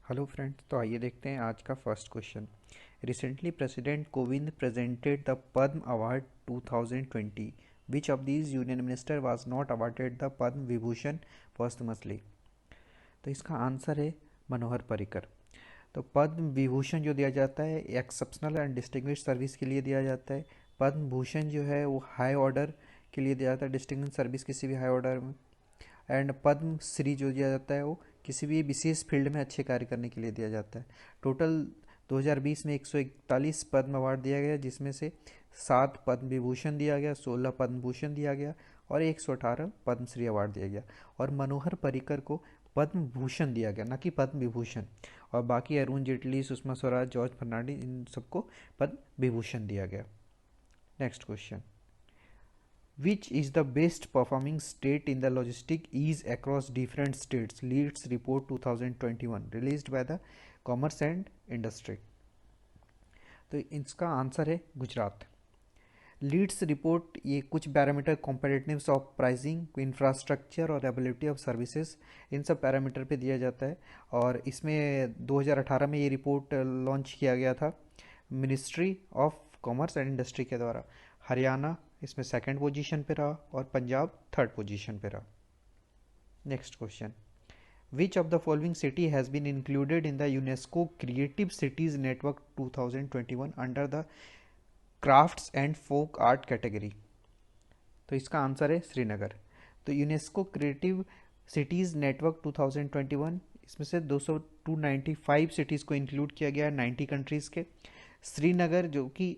Hello friends, तो आइए देखते हैं आज का first question. Recently president Kovind presented the Padma award 2020। Which of these union minister was not awarded the Padma Vibhushan posthumously? तो इसका आंसर है मनोहर पर्रिकर। तो पद्म विभूषण जो दिया जाता है एक्सेप्शनल एंड डिस्टिंग्विश सर्विस के लिए दिया जाता है। पद्म भूषण जो है वो हाई ऑर्डर के लिए दिया जाता है, डिस्टिंग्विश सर्विस किसी भी हाई ऑर्डर में। एंड पद्म श्री जो दिया जाता है वो किसी भी विशेष फील्ड में अच्छे कार्य करने के लिए दिया जाता है। टोटल 2020 में 141 पद्म अवार्ड दिया गया, जिसमें से 7 पद्म विभूषण दिया गया, 16 पद्म भूषण दिया गया और 118 पद्मश्री अवार्ड दिया गया। और मनोहर पर्रिकर को पद्म भूषण दिया गया, ना कि पद्म विभूषण। और बाकी अरुण जेटली, सुषमा स्वराज, जॉर्ज फर्नांडिस, इन सबको पद्म विभूषण दिया गया। Next question. Which is the best performing state in the logistic ease across different states? Leeds Report 2021 released by the Commerce and Industry। तो इसका आंसर है गुजरात। लीड्स रिपोर्ट ये कुछ parameter competitives of pricing, infrastructure और ability of services, इन सब parameter पे दिया जाता है। और इसमें 2018 में ये रिपोर्ट लॉन्च किया गया था ministry of commerce and industry के द्वारा। हरियाणा इसमें सेकंड पोजीशन पे रहा और पंजाब थर्ड पोजीशन पे रहा। Next question. Which of the following city has been included in the UNESCO creative cities network 2021 under the crafts and folk art category? तो इसका आंसर है श्रीनगर। तो यूनेस्को क्रिएटिव सिटीज़ नेटवर्क 2021, इसमें से 295 सिटीज़ को include किया गया है 90 कंट्रीज़ के। श्रीनगर जो कि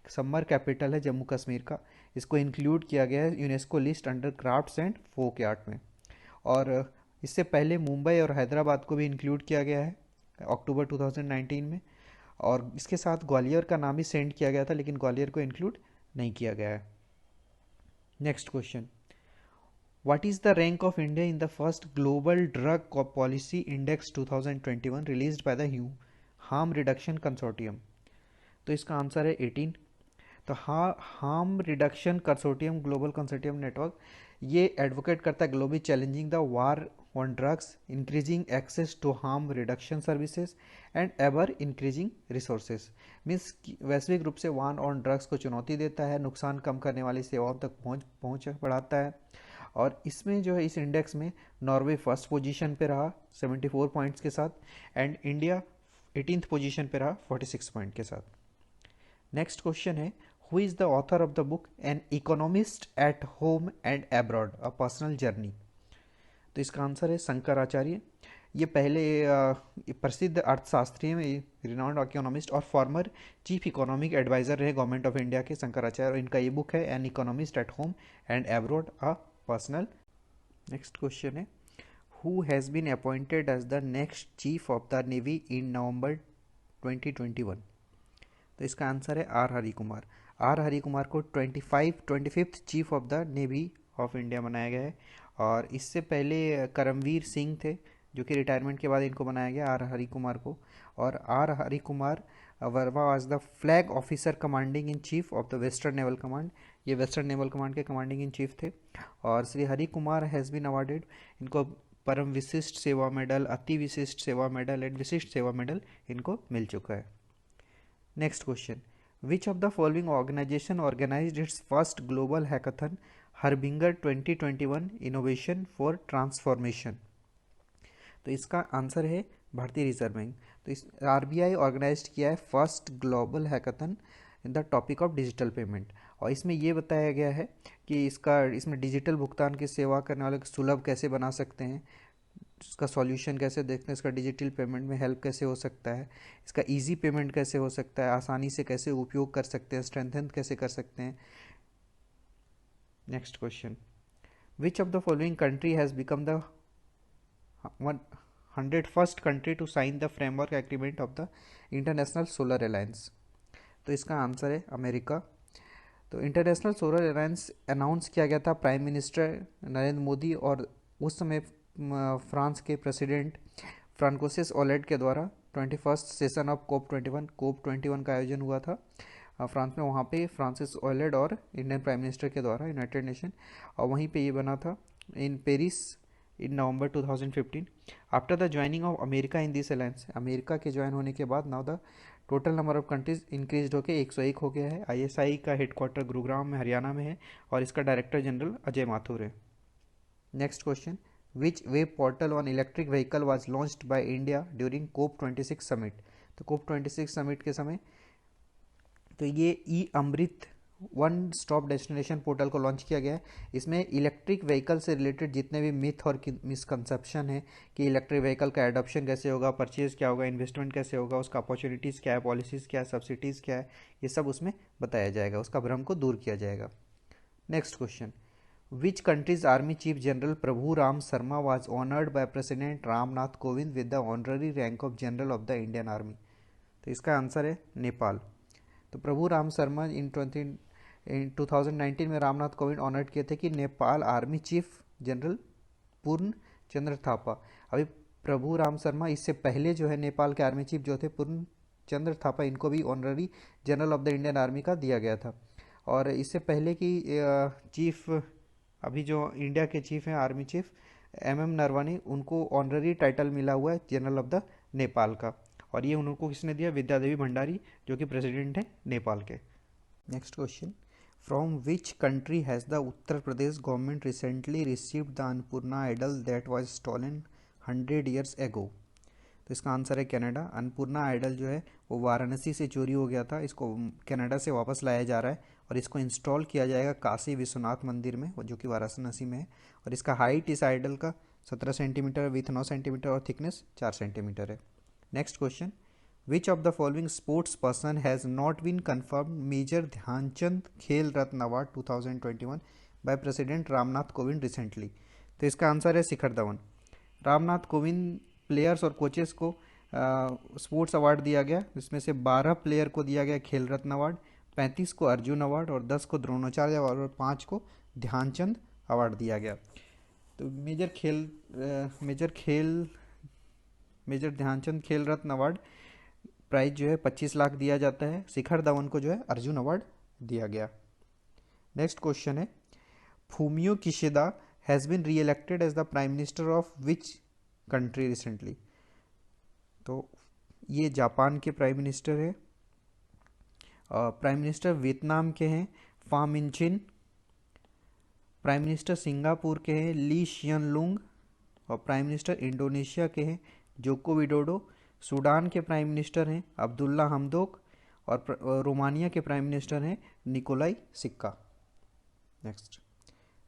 समर कैपिटल है जम्मू कश्मीर का, इसको इंक्लूड किया गया है UNESCO list under crafts and folk art में। और इससे पहले मुंबई और हैदराबाद को भी इंक्लूड किया गया है अक्टूबर 2019 में। और इसके साथ ग्वालियर का नाम भी सेंड किया गया था, लेकिन ग्वालियर को इंक्लूड नहीं किया गया है। Next question. What is the rank of India in the first global drug policy index 2021 released by the harm reduction consortium? तो इसका आंसर है 18। तो harm reduction consortium global consortium network ये एडवोकेट करता है globally challenging the war on drugs, increasing access to harm reduction services and ever increasing resources. Means वैश्विक रूप से वार ऑन ड्रग्स को चुनौती देता है, नुकसान कम करने वाली सेवाओं तक पहुँच बढ़ाता है। और इसमें जो है इस इंडेक्स में नॉर्वे फर्स्ट पोजीशन पे रहा 74 पॉइंट्स के साथ, एंड इंडिया 18th पोजीशन पे रहा 46 पॉइंट के साथ। नेक्स्ट क्वेश्चन है, who is the author of the book N economist at home and abroad a personal journey? तो इसका आंसर है शंकराचार्य। ये पहले प्रसिद्ध अर्थशास्त्री में रिनाउंड इकोनॉमिस्ट और फॉर्मर चीफ इकोनॉमिक एडवाइजर रहे गवर्नमेंट ऑफ इंडिया के शंकराचार्य, और इनका ये बुक है an economist at home and abroad a personal. Next question है, who has been appointed as the next chief of the navy in November 2021? तो इसका answer है आर हरि कुमार। आर हरि कुमार को 25th chief of the navy of India बनाया गया है। और इससे पहले करमवीर सिंह थे, जो कि रिटायरमेंट के बाद इनको बनाया गया आर हरि कुमार को। और R Hari Kumar Verma was the flag officer commanding in chief of the western naval command. ये वेस्टर्न नेवल कमांड के कमांडिंग इन चीफ थे। और Shri Hari Kumar has been awarded, इनको परम विशिष्ट सेवा मेडल, अति विशिष्ट सेवा मेडल एंड विशिष्ट सेवा मेडल इनको मिल चुका है। Next question, which of the following organisation organised its first global hackathon harbinger 2021 innovation for transformation? तो इसका आंसर है भारतीय रिजर्व बैंक। तो इस आरबीआई ऑर्गेनाइज किया है first global hackathon in the topic of digital payment. और इसमें ये बताया गया है कि इसमें डिजिटल भुगतान की सेवा करने वाले सुलभ कैसे बना सकते हैं, इसका सॉल्यूशन कैसे देखते हैं, इसका डिजिटल पेमेंट में हेल्प कैसे हो सकता है, इसका इजी पेमेंट कैसे हो सकता है, आसानी से कैसे उपयोग कर सकते हैं, स्ट्रेंथन कैसे कर सकते हैं। Next question, which of the following country has become the 101st country to sign the framework agreement of the international solar alliance? तो इसका आंसर है अमेरिका। तो इंटरनेशनल सोलर अलायंस अनाउंस किया गया था प्राइम मिनिस्टर नरेंद्र मोदी और उस समय फ्रांस के प्रेसिडेंट फ्रांकोसिस ओलेड के द्वारा 21st सेशन ऑफ COP21 का आयोजन हुआ था फ्रांस में। वहाँ पे फ्रांसिस ओलेड और इंडियन प्राइम मिनिस्टर के द्वारा यूनाइटेड नेशन, और वहीं पे ये बना था in Paris in November 2015 after the joining of America in this alliance. America के ज्वाइन होने के बाद now the total number of countries increase होकर 101 हो गया है। आईएसआई का हेडक्वार्टर गुरुग्राम में हरियाणा में है और इसका डायरेक्टर जनरल अजय माथुर है। Next question, which web portal on electric vehicle was launched by India during COP 26 summit. तो कोप 26 समिट के समय तो ये E Amrit one stop destination portal को लॉन्च किया गया है। इसमें इलेक्ट्रिक व्हीकल से रिलेटेड जितने भी मिथ और मिसकंसेप्शन है कि इलेक्ट्रिक व्हीकल का एडॉप्शन कैसे होगा, परचेज क्या होगा, इन्वेस्टमेंट कैसे होगा, उसका अपॉर्चुनिटीज़ क्या है, पॉलिसीज़ क्या है, सब्सिडीज़ क्या है, ये सब उसमें बताया जाएगा, उसका भ्रम को दूर किया जाएगा। Next question, which countries army chief general Prabhu Ram Sharma was honoured bye president Ram Nath Kovind with the honorary rank of general of the Indian army. तो इसका आंसर है नेपाल। तो प्रभु राम शर्मा इन 2019 में रामनाथ कोविंद ऑनर्ड किए थे कि नेपाल आर्मी चीफ जनरल पूर्ण चंद्र थापा। अभी प्रभु राम शर्मा इससे पहले जो है नेपाल के आर्मी चीफ जो थे पूर्ण चंद्र थापा, इनको भी honorary general of the Indian army का दिया गया था। और इससे पहले की चीफ अभी जो इंडिया के चीफ हैं आर्मी चीफ एमएम नरवानी, उनको ऑनररी टाइटल मिला हुआ है जनरल ऑफ द नेपाल का। और ये उनको किसने दिया? विद्यादेवी भंडारी, जो कि प्रेसिडेंट हैं नेपाल के। Next question, from which country has the Uttar Pradesh government recently received the Annapurna idol that was stolen 100 years ago. तो इसका आंसर है कनाडा। अन्नपूर्णा आइडल जो है वो वाराणसी से चोरी हो गया था, इसको कनाडा से वापस लाया जा रहा है और इसको इंस्टॉल किया जाएगा काशी विश्वनाथ मंदिर में, जो कि वाराणसी में है। और इसका हाइट इस आइडल का 17 सेंटीमीटर विथ 9 सेंटीमीटर और थिकनेस 4 सेंटीमीटर है। Next question, which of the following sports person has not been confirm major Dhyan Chand Khel Ratna award 2021 by president Ram Nath Kovind recently. तो इसका आंसर है शिखर धवन। रामनाथ कोविंद प्लेयर्स और कोचेस को स्पोर्ट्स अवार्ड दिया गया, जिसमें से 12 प्लेयर को दिया गया खेल रत्न अवार्ड, 35 को अर्जुन अवार्ड और 10 को द्रोणाचार्य अवार्ड और 5 को ध्यानचंद अवार्ड दिया गया। तो major Dhyan Chand Khel Ratna award prize जो है 25 लाख दिया जाता है। शिखर धवन को जो है अर्जुन अवार्ड दिया गया। नेक्स्ट क्वेश्चन है, Fumio Kishida has been re elected as the prime minister of which country recently. तो ये जापान के प्राइम मिनिस्टर है। प्राइम मिनिस्टर वियतनाम के हैं फा मिनचिन। प्राइम मिनिस्टर सिंगापुर के हैं ली शियन लुंग। और प्राइम मिनिस्टर इंडोनेशिया के हैं जोको विडोडो। सूडान के प्राइम मिनिस्टर हैं अब्दुल्ला हमदोक। और रोमानिया के प्राइम मिनिस्टर हैं निकोलाई सिक्का।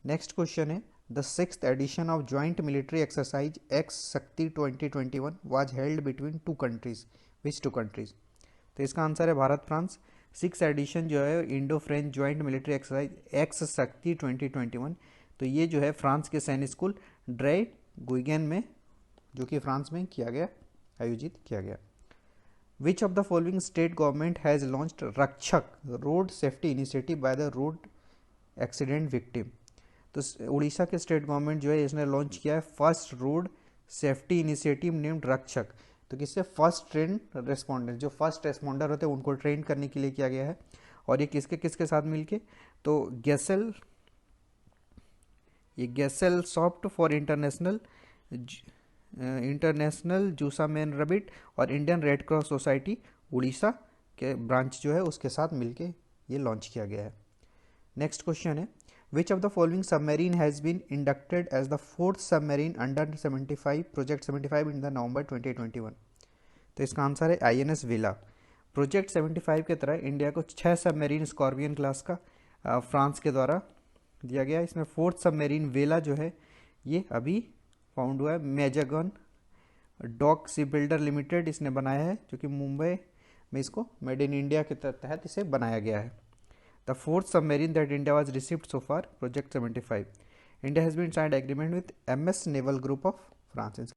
नेक्स्ट क्वेश्चन है, the 6th edition of joint military exercise X Shakti 2021 was held between two countries. Which two countries? तो इसका आंसर है भारत फ्रांस। 6th एडिशन जो है Indo French joint military exercise x शक्ति 2021, तो ये जो है फ्रांस के सैनिक स्कूल ड्रे गुइगेन में, जो कि फ्रांस में आयोजित किया गया। Which of the following state government has launched Rakshak road safety initiative by the road accident victim. तो उड़ीसा के स्टेट गवर्नमेंट जो है इसने लॉन्च किया है first road safety initiative named रक्षक। तो किससे? फर्स्ट ट्रेन रेस्पॉन्डेंट, जो फर्स्ट रेस्पॉन्डर होते हैं उनको ट्रेन करने के लिए किया गया है। और ये किसके किसके साथ मिलके? तो Gesellschaft für Internationale Zusammenarbeit और Indian Red Cross Society Orissa के ब्रांच जो है उसके साथ मिलके ये लॉन्च किया गया है। नेक्स्ट क्वेश्चन है, Which of the following submarine has been inducted as the 4th submarine under 75 Project 75 in the November 2021? तो इसका आंसर है INS वेला। प्रोजेक्ट 75 के तरह इंडिया को 6 सबमरीन स्कॉर्पियन क्लास का फ्रांस के द्वारा दिया गया। इसमें 4th सबमरीन वेला जो है ये अभी फाउंड हुआ है। Mazagon dock ship builder limited इसने बनाया है, जो कि मुंबई में इसको मेड इन इंडिया के तहत इसे बनाया गया है। The 4th submarine that India was received so far, Project 75. India has been signed agreement with MS Naval Group of France.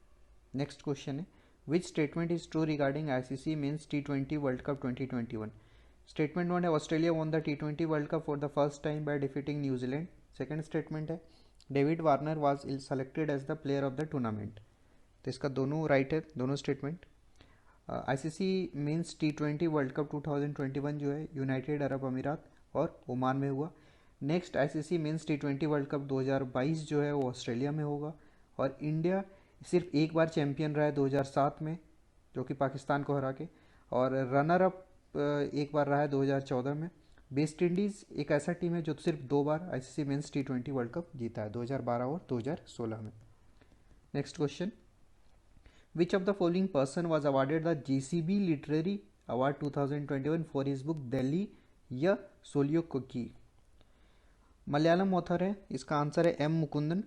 Next question है, which statement is true regarding ICC Men's T20 World Cup 2021? Statement 1 है, Australia won the T20 World Cup for the first time by defeating New Zealand. Second statement है, David Warner was selected as the player of the tournament. तो इसका दोनों right है, दोनों statement. ICC Men's T20 World Cup 2021 जो है United Arab अमीरात और ओमान में हुआ। Next ICC men's T20 world cup 2022 जो है वो ऑस्ट्रेलिया में होगा। और इंडिया सिर्फ एक बार चैंपियन रहा है 2007 में, जो कि पाकिस्तान को हरा के, और रनर अप एक बार रहा है 2014 में। वेस्ट इंडीज़ एक ऐसा टीम है जो सिर्फ 2 बार ICC men's T20 world cup जीता है, 2012 और 2016 में। Next question, which of the following person was awarded the JCB literary award 2021 for his book Delhi a soliloquy? Malayalam author है, इसका आंसर है एम मुकुंदन।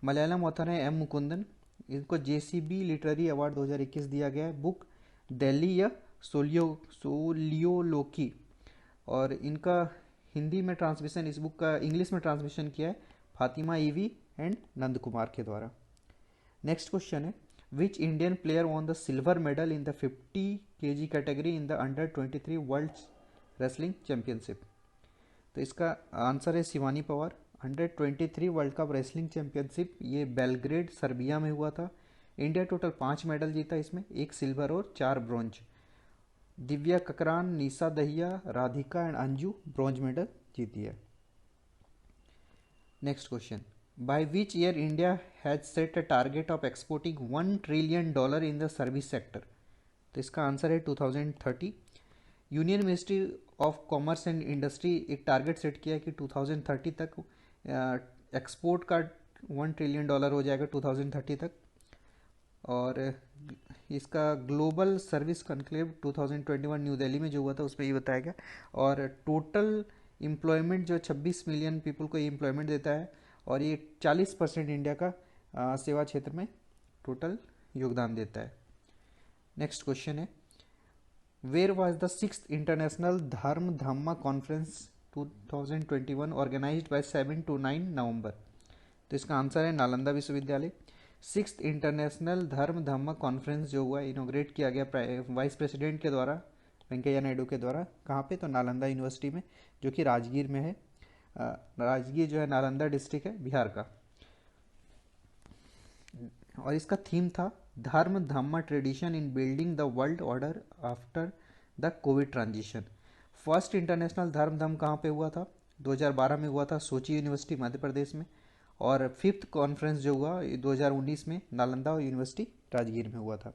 मलयालम ऑथर है एम मुकुंदन। इनको जेसीबी लिटरेरी अवार्ड 2021 दिया गया है, बुक दिल्ली या सोलियोलोकी। और इनका हिंदी में ट्रांसलेशन, इस बुक का इंग्लिश में ट्रांसलेशन किया है फातिमा ईवी एंड नंद कुमार के द्वारा। नेक्स्ट क्वेश्चन है, which Indian player won the silver medal in the 50 kg category in the under 23 world wrestling championship? तो इसका आंसर है Shivani Pawar. Under 23 world cup wrestling championship ये बेलग्रेड सर्बिया में हुआ था। इंडिया टोटल 5 मेडल जीता, इसमें 1 सिल्वर और 4 bronze. Divya Kakran, Nisha Dahiya, Radhika and Anju bronze medal जीती है। Next question, by which year India has set a target of exporting $1 trillion in the service sector? तो इसका आंसर है 2030। Union ministry of commerce and industry एक target set किया है कि 2030 तक एक्सपोर्ट का $1 ट्रिलियन हो जाएगा 2030 तक। और इसका global service conclave 2021 new Delhi में जो हुआ था उसमें ये बताया गया। और टोटल एम्प्लॉयमेंट जो 26 मिलियन पीपल को ये एम्प्लॉयमेंट देता है, और ये 40% इंडिया का सेवा क्षेत्र में टोटल योगदान देता है। नेक्स्ट क्वेश्चन है, where was the 6th international Dharma Dhamma conference 2021 organised by 7 to 9 November? तो इसका आंसर है नालंदा विश्वविद्यालय। 6th international Dharma Dhamma conference जो हुआ इनोग्रेट किया गया वाइस प्रेसिडेंट के द्वारा, वेंकैया नायडू के द्वारा। कहाँ पे? तो नालंदा यूनिवर्सिटी में, जो कि राजगीर में है। राजगीर जो है नालंदा डिस्ट्रिक्ट है बिहार का। और इसका थीम था Dharma Dhamma tradition in building the world order after the COVID transition. First international Dharma Dhamma कहाँ पे हुआ था? 2012 में हुआ था, सोची यूनिवर्सिटी मध्य प्रदेश में। और 5th कॉन्फ्रेंस जो हुआ 2019 में नालंदा यूनिवर्सिटी राजगीर में हुआ था।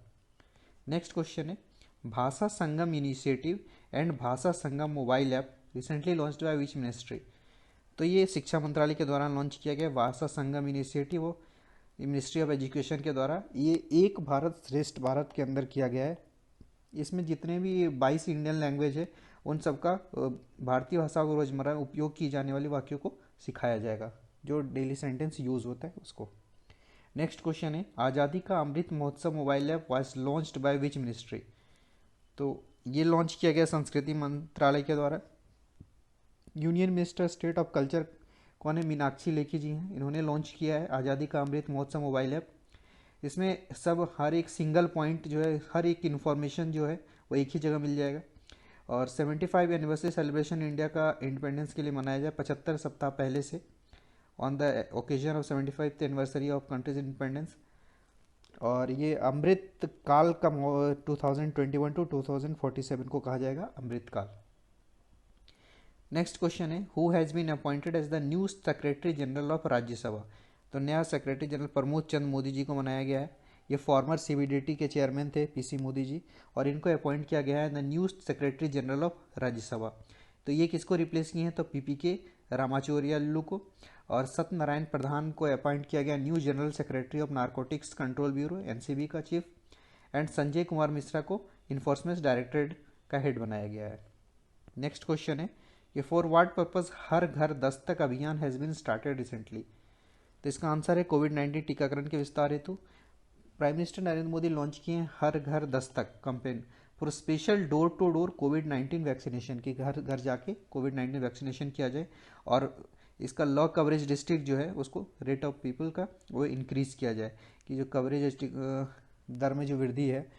नेक्स्ट क्वेश्चन है, भाषा संगम initiative and Bhasha Sangam mobile app recently launched by which ministry? तो ये शिक्षा मंत्रालय के द्वारा लॉन्च किया गया भाषा संगम इनिशिएटिव, वो मिनिस्ट्री ऑफ एजुकेशन के द्वारा। ये एक भारत श्रेष्ठ भारत के अंदर किया गया है। इसमें जितने भी 22 इंडियन लैंग्वेज है उन सबका भारतीय भाषा को रोजमर्रा उपयोग की जाने वाली वाक्यों को सिखाया जाएगा, जो डेली सेंटेंस यूज होता है उसको। नेक्स्ट क्वेश्चन है, आज़ादी का Amrit Mahotsav mobile app was launched by which ministry? तो ये लॉन्च किया गया संस्कृति मंत्रालय के द्वारा। Union minister state of culture कौन है? मीनाक्षी लेखी जी हैं, इन्होंने लॉन्च किया है आज़ादी का अमृत महोत्सव मोबाइल ऐप। इसमें सब हर एक सिंगल पॉइंट जो है, हर एक इन्फॉर्मेशन जो है वो एक ही जगह मिल जाएगा। और 75 एनिवर्सरी सेलिब्रेशन इंडिया का इंडिपेंडेंस के लिए मनाया जाए 75 सप्ताह पहले से, on the occasion of 75th anniversary of countries independence. और ये अमृत काल का 2021 to 2047 को कहा जाएगा अमृत काल। नेक्स्ट क्वेश्चन है, who has been appointed as the new secretary general of Rajya Sabha? तो नया सेक्रेटरी जनरल प्रमोद चंद मोदी जी को बनाया गया है। ये फॉर्मर सीबीडीटी के चेयरमैन थे पीसी मोदी जी, और इनको अपॉइंट किया गया है the new secretary general of Rajya Sabha. तो ये किसको रिप्लेस किए हैं? तो पीपीके रामाचोरियालू को। और सत्यनारायण प्रधान को अपॉइंट किया गया new general secretary of narcotics control bureau NCB का चीफ। एंड संजय कुमार मिश्रा को इन्फोर्समेंट डायरेक्टरेट का हेड बनाया गया है। नेक्स्ट क्वेश्चन है कि फॉर व्हाट पर्पज हर घर दस्तक अभियान हैज़ बीन स्टार्टेड रिसेंटली? तो इसका आंसर है कोविड-19 टीकाकरण के विस्तार हेतु prime minister Narendra Modi launch किए हैं Har Ghar Dastak campaign for special door to door कोविड-19 वैक्सीनेशन, की घर घर जाके कोविड-19 वैक्सीनेशन किया जाए। और इसका लॉ कवरेज डिस्ट्रिक्ट जो है उसको रेट ऑफ पीपल का वो इंक्रीज किया जाए, कि जो कवरेज दर में जो वृद्धि है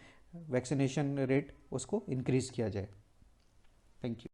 वैक्सीनेशन रेट उसको इंक्रीज किया जाए। Thank you.